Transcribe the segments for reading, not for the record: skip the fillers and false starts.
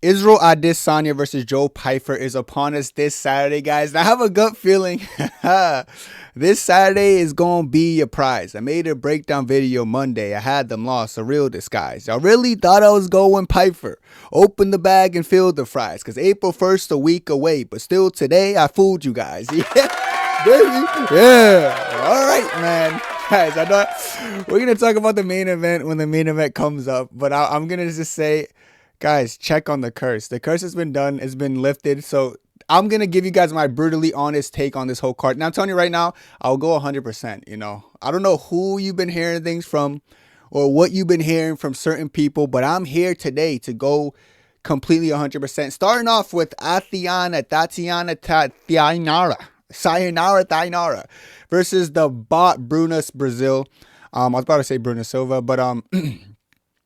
Israel Adesanya versus Joe Pyfer is upon us this Saturday, guys. And I have a gut feeling this Saturday is going to be a prize. I made a breakdown video Monday. I had them lost, a real disguise. I really thought I was going Pyfer. Open the bag and fill the fries. Because April 1st, a week away. But still today, I fooled you guys. Yeah, baby. Yeah. All right, man. Guys, I know we're going to talk about the main event when the main event comes up. But I'm going to just say, guys, check on the curse. The curse has been done. It's been lifted. So I'm going to give you guys my brutally honest take on this whole card. Now, I'm telling you right now, I'll go 100%. You know, I don't know who you've been hearing things from or what you've been hearing from certain people, but I'm here today to go completely 100%. Starting off with Thainara versus the bot Brunus Brasil. I was about to say Bruno Silva, but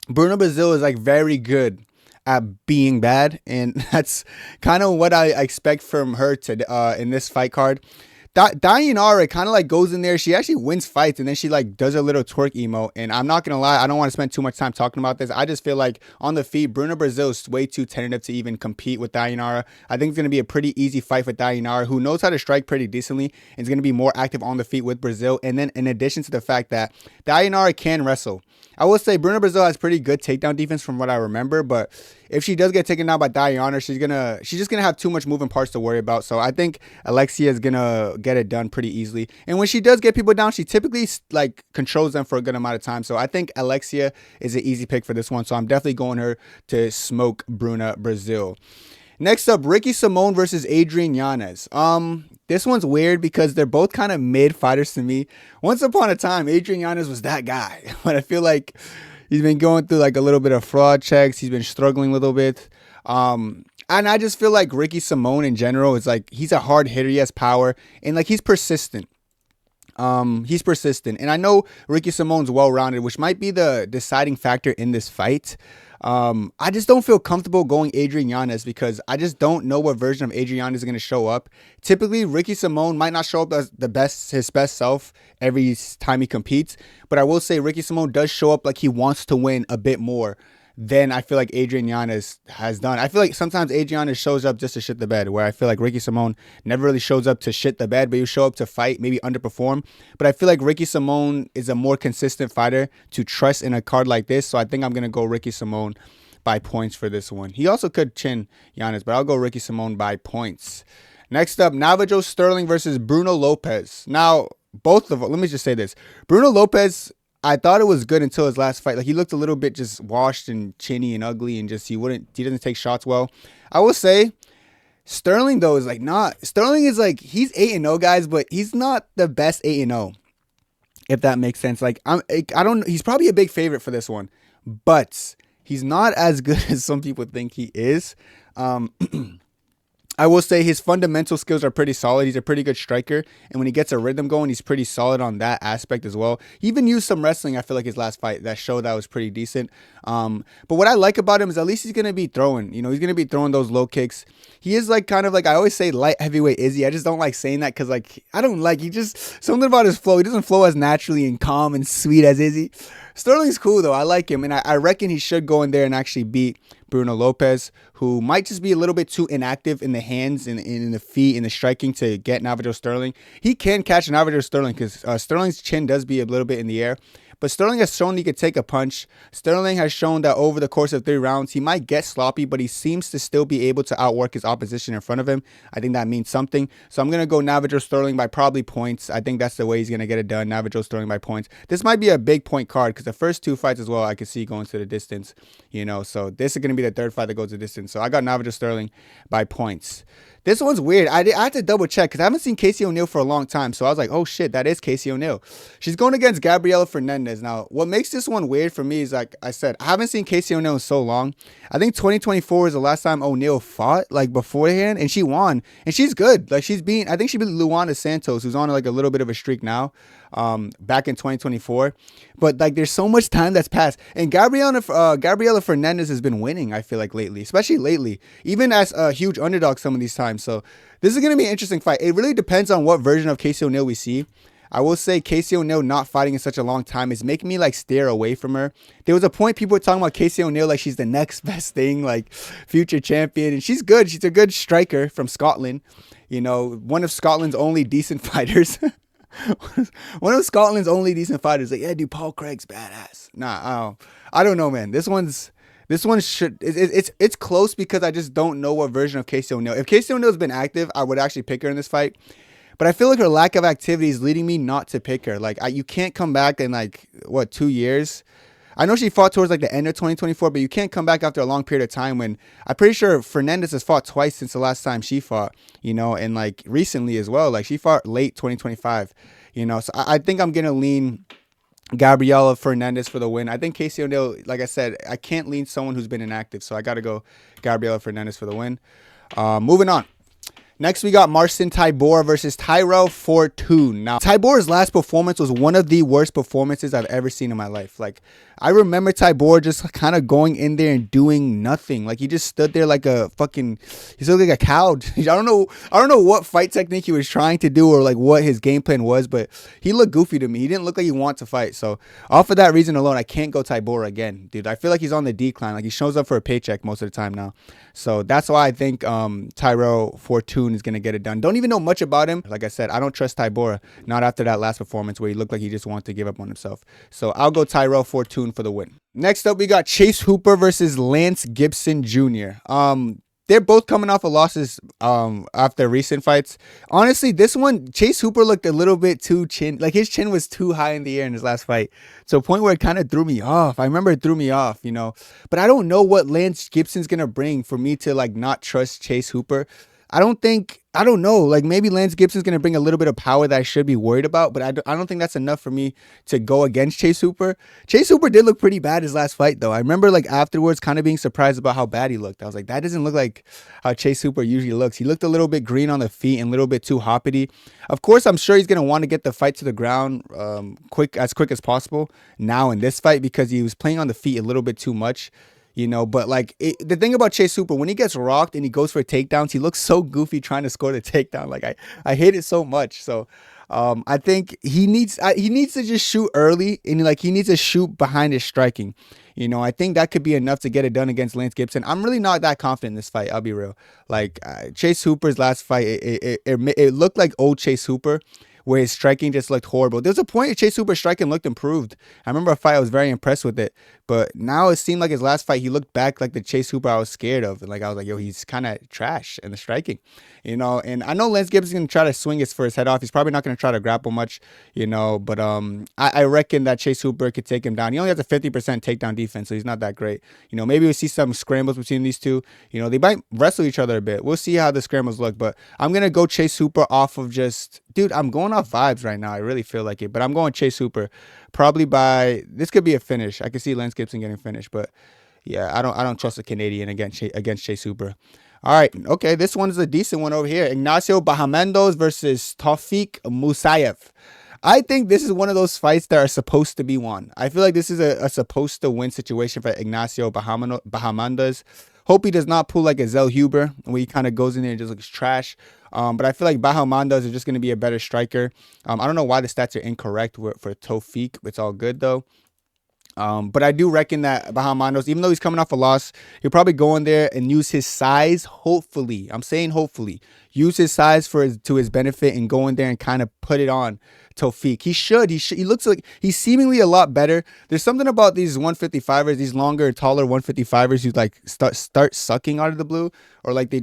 Bruno Brasil is like very good at being bad, and that's kind of what I expect from her to in this fight card. Thainara kind of like goes in there. She actually wins fights, and then she like does a little twerk emo. And I'm not gonna lie, I don't want to spend too much time talking about this. I just feel like on the feet, Bruno Brasil is way too tentative to even compete with Thainara. I think it's gonna be a pretty easy fight for Thainara, who knows how to strike pretty decently, and is gonna be more active on the feet with Brasil. And then in addition to the fact that Thainara can wrestle, I will say Bruno Brasil has pretty good takedown defense from what I remember, but if she does get taken out by Thainara, she's just gonna have too much moving parts to worry about. So I think Alexia is gonna get it done pretty easily. And when she does get people down, she typically like controls them for a good amount of time. So I think Alexia is an easy pick for this one. So I'm definitely going her to smoke Bruna Brasil. Next up, Ricky Simón versus Adrian Yanez. This one's weird because they're both kind of mid fighters to me. Once upon a time, Adrian Yanez was that guy, but I feel like he's been going through like a little bit of fraud checks. He's been struggling a little bit. And I just feel like Ricky Simón in general is like, he's a hard hitter. He has power and like he's persistent. He's persistent. And I know Ricky Simón's well-rounded, which might be the deciding factor in this fight. I just don't feel comfortable going Adrian Yanez because I just don't know what version of Adrian Yanez is going to show up. Typically, Ricky Simón might not show up as his best self every time he competes, but I will say Ricky Simón does show up like he wants to win a bit more than I feel like Adrian Yanez has done. I feel like sometimes Adrian Yanez shows up just to shit the bed, where I feel like Ricky Simón never really shows up to shit the bed, but you show up to fight, maybe underperform. But I feel like Ricky Simón is a more consistent fighter to trust in a card like this, so I think I'm going to go Ricky Simón by points for this one. He also could chin Yanez, but I'll go Ricky Simón by points. Next up, Navajo Stirling versus Bruno Lopes. Now, both of them, let me just say this. Bruno Lopes, I thought it was good until his last fight. Like, he looked a little bit just washed and chinny and ugly, and just he doesn't take shots well. I will say Stirling though is like not. Stirling is like, he's 8-0, guys, but he's not the best 8-0. If that makes sense. Like, I don't, he's probably a big favorite for this one, but he's not as good as some people think he is. I will say his fundamental skills are pretty solid. He's a pretty good striker. And when he gets a rhythm going, he's pretty solid on that aspect as well. He even used some wrestling, I feel like, his last fight. That showed that was pretty decent. But what I like about him is at least he's going to be throwing. You know, he's going to be throwing those low kicks. He is like kind of like, I always say light heavyweight Izzy. I just don't like saying that because like, I don't like, he just, something about his flow. He doesn't flow as naturally and calm and sweet as Izzy. Sterling's cool though. I like him. And I reckon he should go in there and actually beat Bruno Lopes, who might just be a little bit too inactive in the hands and in the feet and the striking to get Navajo Stirling. He can catch Navajo Stirling because Sterling's chin does be a little bit in the air. But Stirling has shown he could take a punch. Stirling has shown that over the course of 3 rounds, he might get sloppy, but he seems to still be able to outwork his opposition in front of him. I think that means something. So I'm going to go Navajo Stirling by probably points. I think that's the way he's going to get it done. Navajo Stirling by points. This might be a big point card because the first 2 fights as well, I could see going to the distance, you know. So this is going to be the 3rd fight that goes to distance. So I got Navajo Stirling by points. This one's weird. I had to double check because I haven't seen Casey O'Neill for a long time. So I was like, oh shit, that is Casey O'Neill. She's going against Gabriela Fernandes. Now, what makes this one weird for me is, like I said, I haven't seen Casey O'Neill in so long. I think 2024 is the last time O'Neill fought, like beforehand, and she won. And she's good. Like I think she beat Luana Santos, who's on like a little bit of a streak now, back in 2024. But like there's so much time that's passed. And Gabriela Fernandes has been winning, I feel like lately, especially lately, even as a huge underdog some of these times. So this is going to be an interesting fight. It really depends on what version of Casey O'Neill we see. I will say Casey O'Neill not fighting in such a long time is making me like steer away from her. There was a point people were talking about Casey O'Neill like she's the next best thing, like future champion, and she's good. She's a good striker from Scotland. You know, one of Scotland's only decent fighters. One of Scotland's only decent fighters. Like, yeah, dude, Paul Craig's badass. Nah, I don't know, man. This one should it's close because I just don't know what version of Casey O'Neill. If Casey O'Neill's been active, I would actually pick her in this fight. But I feel like her lack of activity is leading me not to pick her. Like, you can't come back in like 2 years. I know she fought towards like the end of 2024, but you can't come back after a long period of time when I'm pretty sure Fernandes has fought twice since the last time she fought, you know, and like recently as well. Like, she fought late 2025, you know. So I think I'm going to lean Gabriela Fernandes for the win. I think Casey O'Neill, like I said, I can't lean someone who's been inactive. So I got to go Gabriela Fernandes for the win. Moving on. Next, we got Marcin Tybura versus Tyrell Fortune. Now, Tybura's last performance was one of the worst performances I've ever seen in my life. Like, I remember Tybura just kind of going in there and doing nothing. Like, he just stood there like a fucking, he stood like a cow. I don't know what fight technique he was trying to do or like what his game plan was, but he looked goofy to me. He didn't look like he wanted to fight. So, off of that reason alone, I can't go Tybura again, dude. I feel like he's on the decline. Like, he shows up for a paycheck most of the time now. So, that's why I think Tyrell Fortune is going to get it done. Don't even know much about him. Like I said, I don't trust Tybura. Not after that last performance where he looked like he just wanted to give up on himself. So I'll go Tyrell Fortune for the win. Next up, we got Chase Hooper versus Lance Gibson Jr. They're both coming off of losses after recent fights. Honestly, this one, Chase Hooper looked a little bit too like his chin was too high in the air in his last fight. To a point where it kind of threw me off. I remember it threw me off, you know. But I don't know what Lance Gibson's going to bring for me to like not trust Chase Hooper. I don't know. Like, maybe Lance Gibson's going to bring a little bit of power that I should be worried about, but I don't think that's enough for me to go against Chase Hooper. Chase Hooper did look pretty bad his last fight, though. I remember, like, afterwards kind of being surprised about how bad he looked. I was like, that doesn't look like how Chase Hooper usually looks. He looked a little bit green on the feet and a little bit too hoppity. Of course, I'm sure he's going to want to get the fight to the ground quick as possible now in this fight because he was playing on the feet a little bit too much. You know, but like the thing about Chase Hooper, when he gets rocked and he goes for takedowns, he looks so goofy trying to score the takedown. Like I hate it so much. So I think he needs to just shoot early and like he needs to shoot behind his striking. You know, I think that could be enough to get it done against Lance Gibson. I'm really not that confident in this fight. I'll be real. Like Chase Hooper's last fight, it looked like old Chase Hooper, where his striking just looked horrible. There was a point where Chase Hooper's striking looked improved. I remember a fight I was very impressed with it. But now it seemed like his last fight, he looked back like the Chase Hooper I was scared of. And like I was like, yo, he's kind of trash in the striking. You know, and I know Lance Gibson's going to try to swing his head off. He's probably not going to try to grapple much, you know. But I reckon that Chase Hooper could take him down. He only has a 50% takedown defense, so he's not that great. You know, maybe we'll see some scrambles between these two. You know, they might wrestle each other a bit. We'll see how the scrambles look. But I'm going to go Chase Hooper off of just, dude, I'm going off vibes right now. I really feel like it. But I'm going Chase Hooper probably by, this could be a finish. I can see Lance Gibson getting finished. But yeah, I don't trust a Canadian against Chase Hooper. All right, okay, this one's a decent one over here. Ignacio Bahamondes versus Taufik Musyaev. I think this is one of those fights that are supposed to be won. I feel like this is a supposed to win situation for Ignacio Bahamondes. Hope he does not pull like a Zell Huber where he kind of goes in there and just looks trash. But I feel like Bahamondes is just going to be a better striker. I don't know why the stats are incorrect for Taufik. It's all good though. But I do reckon that Bahamondes, even though he's coming off a loss, he'll probably go in there and use his size. Hopefully, I'm saying hopefully, use his size to his benefit and go in there and kind of put it on Taufik. He looks like he's seemingly a lot better. There's something about these 155ers, these longer, taller 155ers who like start sucking out of the blue, or like they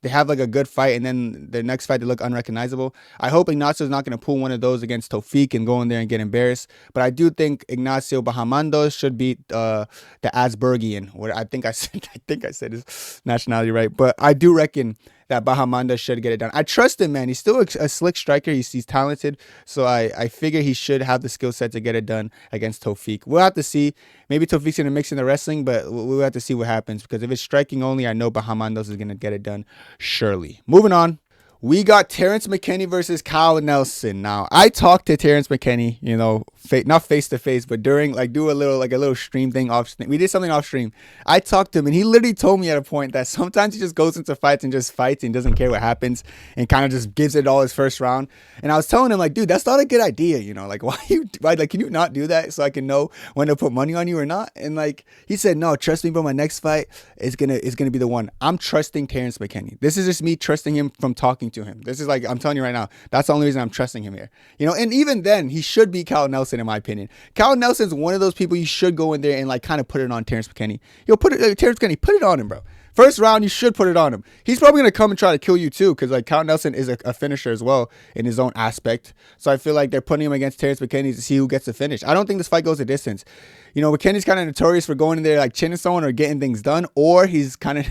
have like a good fight and then their next fight they look unrecognizable. I hope Ignacio's not going to pull one of those against Taufik and go in there and get embarrassed. But I do think Ignacio Bahamondes should beat the Aspergian. What I think I said his nationality right, but I do reckon that Bahamondes should get it done. I trust him, man. He's still a slick striker. He's talented. So I figure he should have the skill set to get it done against Taufik. We'll have to see. Maybe Taufik's going to mix in the wrestling, but we'll have to see what happens. Because if it's striking only, I know Bahamondes is going to get it done surely. Moving on. We got Terrence McKinney versus Kyle Nelson. Now, I talked to Terrence McKinney, you know, not face to face, but during do a little stream thing off. We did something off stream. I talked to him, and he literally told me at a point that sometimes he just goes into fights and just fights and doesn't care what happens and kind of just gives it all his first round. And I was telling him like, dude, that's not a good idea, you know, like why can you not do that so I can know when to put money on you or not? And like he said, no, trust me, bro, my next fight is gonna be the one. I'm trusting Terrence McKinney. This is just me trusting him from talking to him. This is like, I'm telling you right now, that's the only reason I'm trusting him here. You know, and even then, he should be Kyle Nelson, in my opinion. Kyle Nelson's one of those people you should go in there and like kind of put it on Terrence McKinney. Terrence McKinney, put it on him, bro. First round, you should put it on him. He's probably going to come and try to kill you too, because like Kyle Nelson is a finisher as well in his own aspect. So I feel like they're putting him against Terrence McKinney to see who gets the finish. I don't think this fight goes a distance. You know, McKinney's kind of notorious for going in there like chinning someone or getting things done, or he's kind of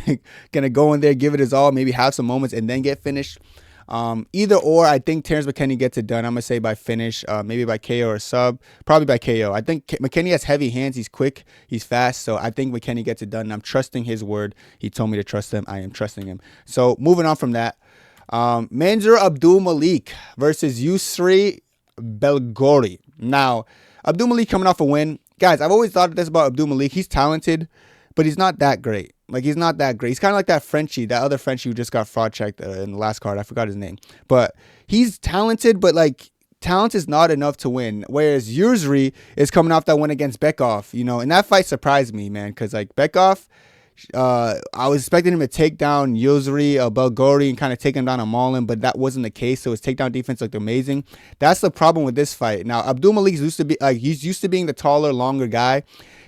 going to go in there, give it his all, maybe have some moments and then get finished. Either or, I think Terrence McKinney gets it done. I'm going to say by finish, maybe by KO or sub, probably by KO. I think McKinney has heavy hands. He's quick. He's fast. So I think McKinney gets it done. And I'm trusting his word. He told me to trust him. I am trusting him. So moving on from that, Manzur Abdul Malik versus Yusri Belgaroui. Now, Abdul Malik coming off a win. Guys, I've always thought this about Abdul Malik. He's talented, but he's not that great. Like, he's not that great. He's kind of like that Frenchie, that other Frenchie who just got fraud checked in the last card. I forgot his name. But he's talented, but, like, talent is not enough to win. Whereas Yusri is coming off that win against Bekov, you know. And that fight surprised me, man, because, like, Bekov, I was expecting him to take down Yusri Belgaroui and kind of take him down and maul him, but that wasn't the case. So his takedown defense looked amazing. That's the problem with this fight. Now, Abdul Malik used to be he's used to being the taller, longer guy.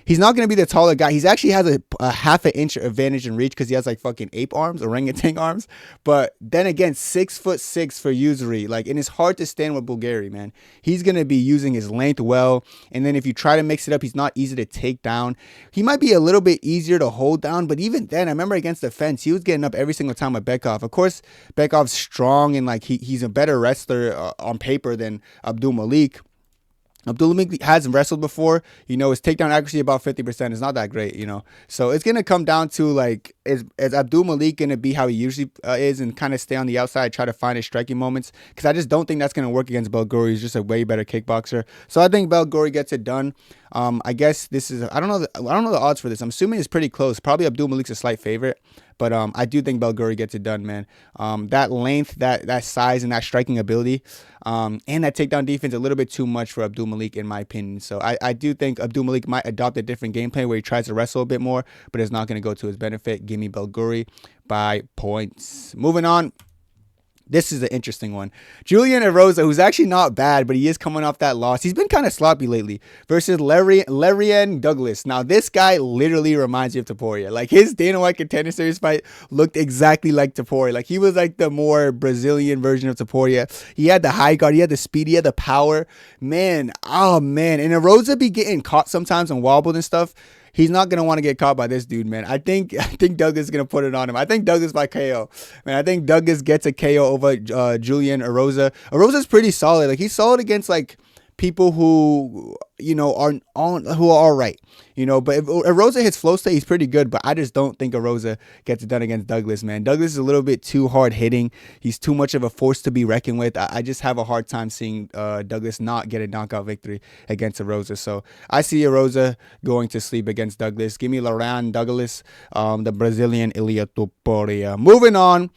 He's not going to be the taller guy. He's actually has a half an inch advantage in reach because he has like fucking ape arms, orangutan arms. But then again, 6'6" for Yusri. Like, and it's hard to stand with Bulgari, man. He's going to be using his length well. And then if you try to mix it up, he's not easy to take down. He might be a little bit easier to hold down. But even then, I remember against the fence, he was getting up every single time with Bekov. Of course, Bekov's strong and like he's a better wrestler on paper than Abdul Malik. Abdul Malik hasn't wrestled before. You know, his takedown accuracy about 50%. It's not that great, you know. So it's going to come down to, like, is Abdul Malik going to be how he usually is and kind of stay on the outside, try to find his striking moments? Because I just don't think that's going to work against Belgaroui. He's just a way better kickboxer. So I think Belgaroui gets it done. I guess this is, I don't know the odds for this. I'm assuming it's pretty close. Probably Abdul Malik's a slight favorite. But I do think Belgaroui gets it done, man. That length, that size, and that striking ability, and that takedown defense, a little bit too much for Abdul Malik, in my opinion. So I do think Abdul Malik might adopt a different game plan where he tries to wrestle a bit more, but it's not going to go to his benefit. Give me Belgaroui by points. Moving on. This is an interesting one. Julian Erosa, who's actually not bad, but he is coming off that loss. He's been kind of sloppy lately. Versus Larian Douglas. Now, this guy literally reminds me of Topuria. Like, his Dana White Contender Series fight looked exactly like Topuria. Like, he was like the more Brazilian version of Topuria. He had the high guard. He had the speed. He had the power. Man, oh, man. And Erosa be getting caught sometimes and wobbled and stuff. He's not going to want to get caught by this dude, man. I think Douglas is going to put it on him. I think Douglas by KO. Man, I think Douglas gets a KO over Julian Erosa. Erosa's pretty solid. Like, he's solid against, like, people who, you know, are all right, you know. But if Erosa hits flow state, he's pretty good. But I just don't think Erosa gets it done against Douglas, man. Douglas is a little bit too hard hitting. He's too much of a force to be reckoned with. I just have a hard time seeing Douglas not get a knockout victory against Erosa. So I see Erosa going to sleep against Douglas. Give me Larian Douglas, the Brazilian Ilia Topuria. Moving on.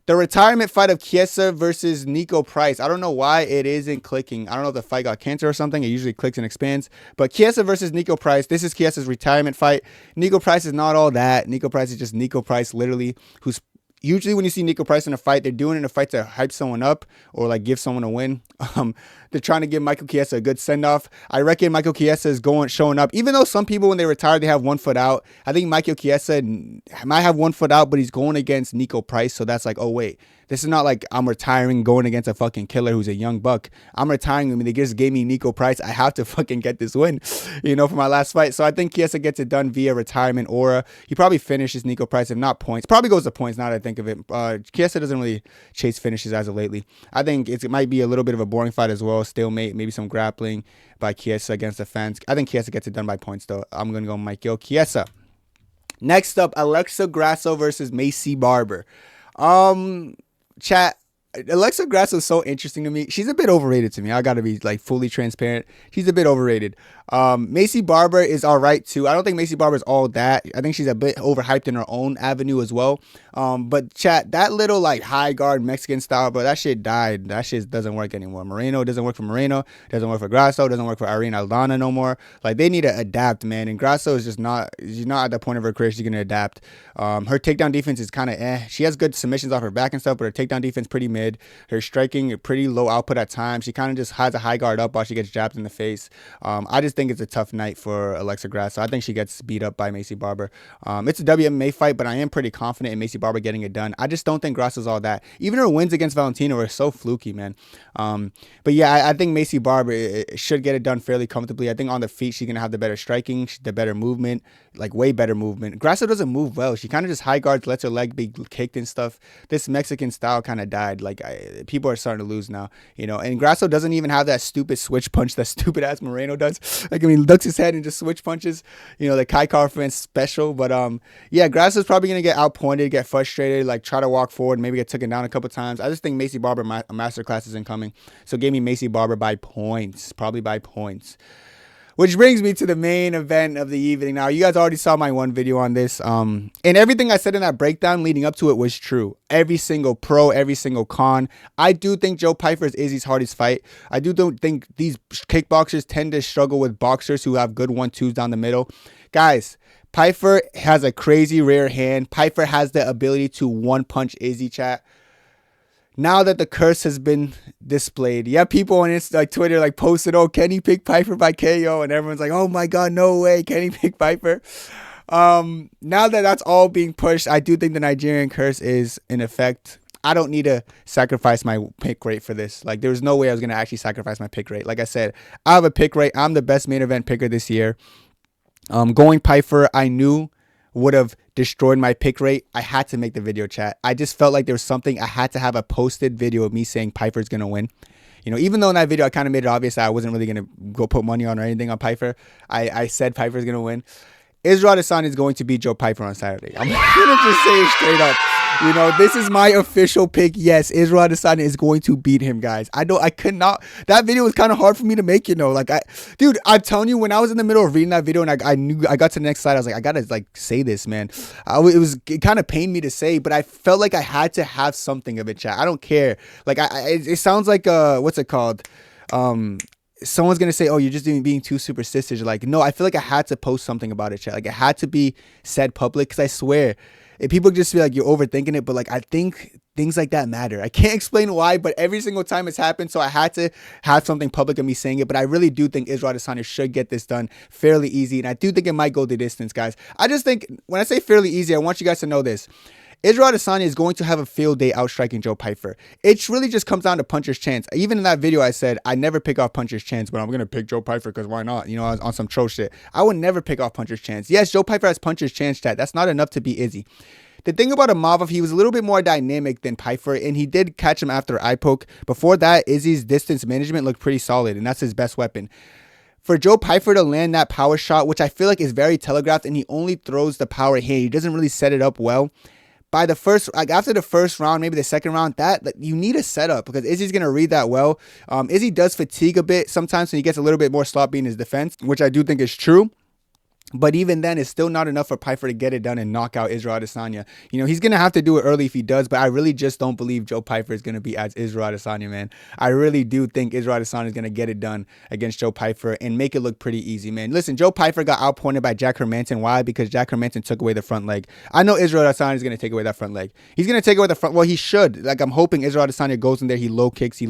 The retirement fight of Chiesa versus Nico Price. I don't know why it isn't clicking. I don't know if the fight got cancer or something. It usually clicks and expands. But Chiesa versus Nico Price. This is Chiesa's retirement fight. Nico Price is not all that. Nico Price is just Nico Price, literally, who's usually when you see Nico Price in a fight, they're doing it in a fight to hype someone up or like give someone a win. They're trying to give Michael Chiesa a good send-off. I reckon Michael Chiesa is showing up. Even though some people, when they retire, they have 1 foot out. I think Michael Chiesa might have 1 foot out, but he's going against Nico Price. So that's like, oh, wait. This is not like I'm retiring going against a fucking killer who's a young buck. I'm retiring. I mean, they just gave me Nico Price. I have to fucking get this win, you know, for my last fight. So I think Chiesa gets it done via retirement aura. He probably finishes Nico Price, if not points. Probably goes to points now that I think of it. Chiesa doesn't really chase finishes as of lately. I think it might be a little bit of a boring fight as well. Stalemate, maybe some grappling by Chiesa against the fence. I think Chiesa gets it done by points, though. I'm going to go Michael Chiesa. Next up, Alexa Grasso versus Macy Barber. Chat, Alexa Grasso is so interesting to me. She's a bit overrated to me. I gotta be like fully transparent. She's a bit overrated. Macy Barber is all right too. I don't think Macy Barber is all that. I think she's a bit overhyped in her own avenue as well. But chat, that little like high guard Mexican style, bro, that shit died. That shit doesn't work anymore. Moreno doesn't work for Moreno. Doesn't work for Grasso. Doesn't work for Irene Aldana no more. Like they need to adapt, man. And Grasso is just not. She's not at the point of her career she's gonna adapt. Her takedown defense is kind of She has good submissions off her back and stuff, but her takedown defense pretty mid. Her striking pretty low output at times. She kind of just has a high guard up while she gets jabbed in the face. I just think it's a tough night for Alexa Grasso. I think she gets beat up by Macy Barber. It's a WMA fight, but I am pretty confident in Macy Barber getting it done. I just don't think Grasso's all that. Even her wins against Valentina were so fluky, man. But yeah, I think Macy Barber should get it done fairly comfortably. I think on the feet, she's going to have the better striking, the better movement, like way better movement. Grasso doesn't move well. She kind of just high guards, lets her leg be kicked and stuff. This Mexican style kind of died. Like people are starting to lose now, you know. And Grasso doesn't even have that stupid switch punch that stupid ass Moreno does. Like, I mean, ducks his head and just switch punches, you know, the Kai Car fans special. But yeah, Grasso's probably going to get outpointed, get frustrated, like try to walk forward, maybe get taken down a couple times. I just think Macy Barber masterclass is incoming. So give me Macy Barber by points, probably by points. Which brings me to the main event of the evening. Now, you guys already saw my one video on this. And everything I said in that breakdown leading up to it was true. Every single pro, every single con. I do think Joe Pyfer is Izzy's hardest fight. I do think these kickboxers tend to struggle with boxers who have good 1-2s down the middle. Guys, Pyfer has a crazy rare hand. Pyfer has the ability to one-punch Izzy, chat. Now that the curse has been displayed, yeah, people on like Twitter like posted, "Oh, can he pick Pyfer by KO?" And everyone's like, "Oh my God, no way, can he pick Pyfer?" Now that that's all being pushed, I do think the Nigerian curse is in effect. I don't need to sacrifice my pick rate for this. Like, there's no way I was gonna actually sacrifice my pick rate. Like I said, I have a pick rate. I'm the best main event picker this year. Going Pyfer, I knew would have destroyed my pick rate. I had to make the video, chat. I just felt like there was something. I had to have a posted video of me saying Pyfer's going to win. You know, even though in that video I kind of made it obvious that I wasn't really going to go put money on or anything on Pyfer, I said Pyfer's going to win. Israel Adesanya is going to beat Joe Pyfer on Saturday. I'm going to just say it straight up. You know, this is my official pick. Yes, Israel Adesanya is going to beat him, guys. I could not. That video was kind of hard for me to make, you know. Like, dude, I'm telling you, when I was in the middle of reading that video and I knew I got to the next slide, I was like, I got to, like, say this, man. It kind of pained me to say, but I felt like I had to have something of it, chat. I don't care. Like, it sounds like, what's it called? Someone's gonna say, "Oh, you're just being too superstitious." Like, no, I feel like I had to post something about it, chat. Like, it had to be said public, because I swear, if people just feel like you're overthinking it, but like, I think things like that matter. I can't explain why, but every single time it's happened, so I had to have something public of me saying it. But I really do think Israel Adesanya should get this done fairly easy, and I do think it might go the distance, guys. I just think when I say fairly easy, I want you guys to know this. Israel Adesanya is going to have a field day outstriking Joe Pyfer. It really just comes down to puncher's chance. Even in that video, I said, I never pick off puncher's chance, but I'm going to pick Joe Pyfer because why not? You know, I was on some troll shit. I would never pick off puncher's chance. Yes, Joe Pyfer has puncher's chance, chat. That's not enough to beat Izzy. The thing about Imavov, he was a little bit more dynamic than Pyfer, and he did catch him after eye poke. Before that, Izzy's distance management looked pretty solid, and that's his best weapon. For Joe Pyfer to land that power shot, which I feel like is very telegraphed, and he only throws the power hand, he doesn't really set it up well. By the first, like after the first round, maybe the second round, that you need a setup because Izzy's going to read that well. Izzy does fatigue a bit sometimes when he gets a little bit more sloppy in his defense, which I do think is true. But even then, it's still not enough for Pyfer to get it done and knock out Israel Adesanya. You know, he's going to have to do it early if he does, but I really just don't believe Joe Pyfer is going to be as Israel Adesanya, man. I really do think Israel Adesanya is going to get it done against Joe Pyfer and make it look pretty easy, man. Listen, Joe Pyfer got outpointed by Jack Hermanson. Why? Because Jack Hermanson took away the front leg. I know Israel Adesanya is going to take away that front leg. He's going to take away the front. Well, he should. Like, I'm hoping Israel Adesanya goes in there. He low kicks.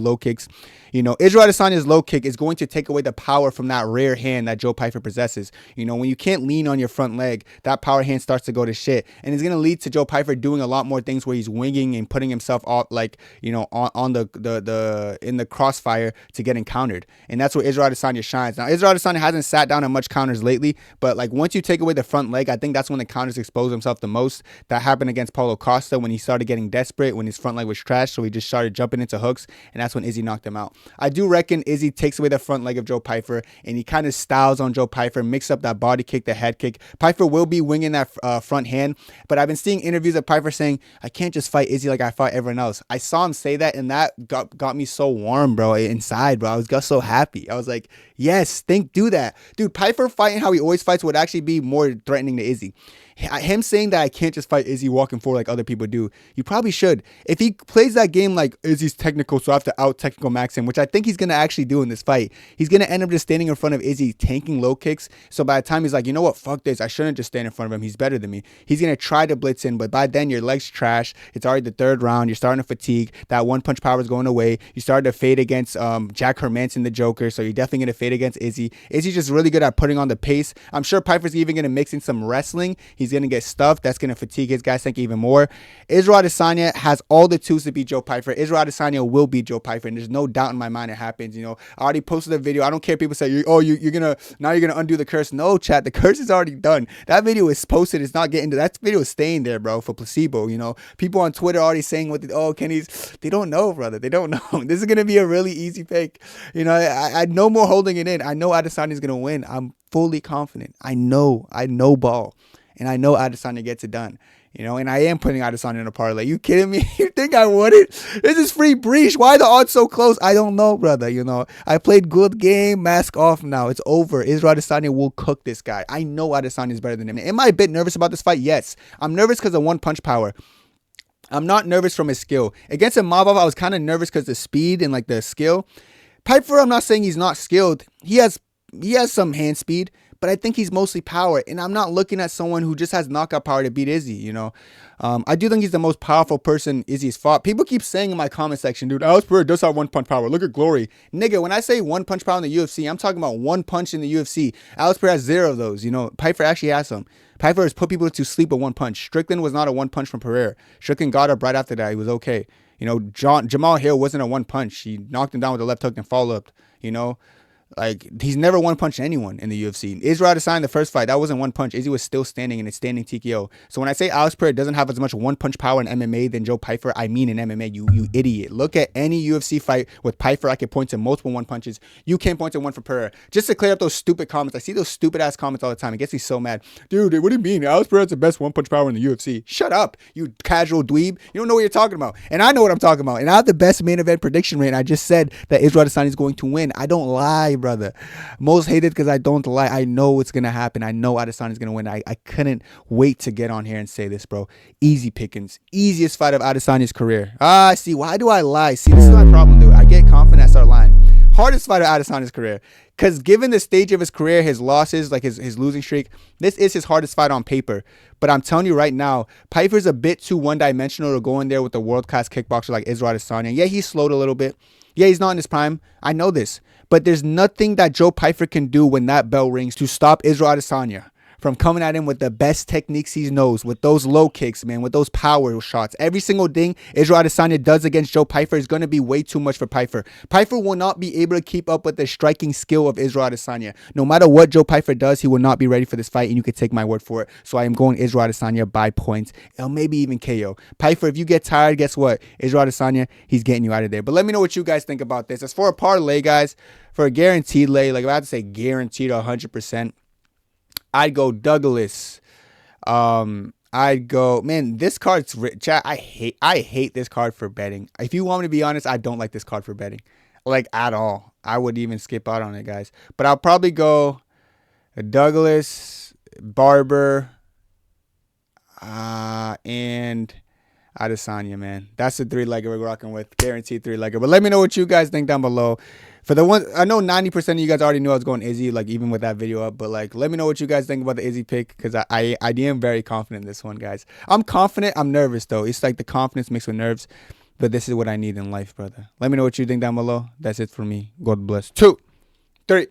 You know, Israel Adesanya's low kick is going to take away the power from that rear hand that Joe Pyfer possesses. You know, when you can't lean on your front leg, that power hand starts to go to shit. And it's going to lead to Joe Pyfer doing a lot more things where he's winging and putting himself off, like, you know, on in the crossfire to get encountered. And that's where Israel Adesanya shines. Now, Israel Adesanya hasn't sat down on much counters lately, but like once you take away the front leg, I think that's when the counters expose himself the most. That happened against Paulo Costa when he started getting desperate, when his front leg was trash. So he just started jumping into hooks, and that's when Izzy knocked him out. I do reckon Izzy takes away the front leg of Joe Pyfer, and he kind of styles on Joe Pyfer, mix up that body kick kick, the head kick. Pyfer will be winging that front hand, but I've been seeing interviews of Pyfer saying, I can't just fight Izzy like I fought everyone else. I saw him say that, and that got me so warm, bro, inside, bro. I got so happy. I was like, yes, do that. Dude, Pyfer fighting how he always fights would actually be more threatening to Izzy. Him saying that I can't just fight Izzy walking forward like other people do, you probably should. If he plays that game like Izzy's technical, so I have to out-technical max him, which I think he's going to actually do in this fight, he's going to end up just standing in front of Izzy, tanking low kicks. So by the time he's like, you know what, fuck this, I shouldn't just stand in front of him, he's better than me. He's going to try to blitz in, but by then your leg's trash. It's already the third round. You're starting to fatigue. That one punch power is going away. You started to fade against Jack Hermanson, the Joker, so you're definitely going to fade against Izzy. Izzy's just really good at putting on the pace. I'm sure Pyfer's even going to mix in some wrestling. He's going to get stuffed. That's going to fatigue his guys, think even more. Israel Adesanya has all the tools to beat Joe Pyfer. Israel Adesanya will beat Joe Pyfer, and there's no doubt in my mind it happens. You know, I already posted a video. I don't care if people say, oh, you're gonna undo the curse. No, chat, the curse is already done. That video is posted. It's not getting to that video is staying there, bro, for placebo. You know, people on Twitter already saying Kenny's. They don't know, brother. They don't know. This is gonna be a really easy pick. You know, I no more holding it in. I know Adesanya's gonna win. I'm fully confident. I know ball. And I know Adesanya gets it done, you know, and I am putting Adesanya in a parlay. You kidding me? You think I wouldn't? This is free breach. Why are the odds so close? I don't know, brother. You know, I played good game. Mask off now. It's over. Israel Adesanya will cook this guy. I know Adesanya is better than him. Am I a bit nervous about this fight? Yes. I'm nervous because of one punch power. I'm not nervous from his skill. Against Imavov, I was kind of nervous because the speed and like the skill. Pyfer, I'm not saying he's not skilled. He has some hand speed, but I think he's mostly power, and I'm not looking at someone who just has knockout power to beat Izzy, you know. I do think he's the most powerful person Izzy's fought. People keep saying in my comment section, dude, Alex Pereira does have one punch power. Look at Glory. Nigga, when I say one punch power in the UFC, I'm talking about one punch in the UFC. Alex Pereira has 0 of those, you know. Pyfer actually has some. Pyfer has put people to sleep with one punch. Strickland was not a one punch from Pereira. Strickland got up right after that. He was okay. You know, Jamal Hill wasn't a one punch. He knocked him down with a left hook and follow up, you know. Like, he's never one punched anyone in the UFC. Israel Adesanya, the first fight, that wasn't one punch. Izzy was still standing in a standing TKO. So when I say Alex Pereira doesn't have as much one punch power in MMA than Joe Pyfer, I mean in MMA, you idiot. Look at any UFC fight with Pyfer. I can point to multiple one punches. You can't point to one for Pereira. Just to clear up those stupid comments. I see those stupid ass comments all the time. It gets me so mad. Dude, what do you mean? Alex Pereira has the best one punch power in the UFC. Shut up, you casual dweeb. You don't know what you're talking about. And I know what I'm talking about. And I have the best main event prediction rate. I just said that Israel Adesanya is going to win. I don't lie, brother. Most hated because I don't lie. I know what's going to happen. I know Adesanya is going to win. I couldn't wait to get on here and say this, bro. Easy pickings. Easiest fight of Adesanya's career. See, why do I lie? See, this is my problem, dude. I get confident, I start lying. Hardest fight of Adesanya's career. Because given the stage of his career, his losses, like his losing streak, this is his hardest fight on paper. But I'm telling you right now, Pyfer's a bit too one-dimensional to go in there with a world-class kickboxer like Israel Adesanya. Yeah, he's slowed a little bit. Yeah, he's not in his prime. I know this. But there's nothing that Joe Pyfer can do when that bell rings to stop Israel Adesanya from coming at him with the best techniques he knows, with those low kicks, man, with those power shots. Every single thing Israel Adesanya does against Joe Pyfer is going to be way too much for Pyfer. Pyfer will not be able to keep up with the striking skill of Israel Adesanya. No matter what Joe Pyfer does, he will not be ready for this fight, and you can take my word for it. So I am going Israel Adesanya by points, or maybe even KO. Pyfer, if you get tired, guess what? Israel Adesanya, he's getting you out of there. But let me know what you guys think about this. As for a parlay, guys, for a guaranteed lay, like if I had to say guaranteed 100%, I'd go Douglas. I'd go, man, this card's chat. I hate this card for betting. If you want me to be honest, I don't like this card for betting, like at all. I would even skip out on it, guys. But I'll probably go Douglas, Barber, and Adesanya, man. That's the 3-legger we're rocking with. Guaranteed 3-legger. But let me know what you guys think down below. For the one, I know 90% of you guys already knew I was going Izzy, like even with that video up. But like, let me know what you guys think about the Izzy pick, because I am very confident in this one, guys. I'm confident. I'm nervous though. It's like the confidence mixed with nerves. But this is what I need in life, brother. Let me know what you think down below. That's it for me. God bless. 2, 3.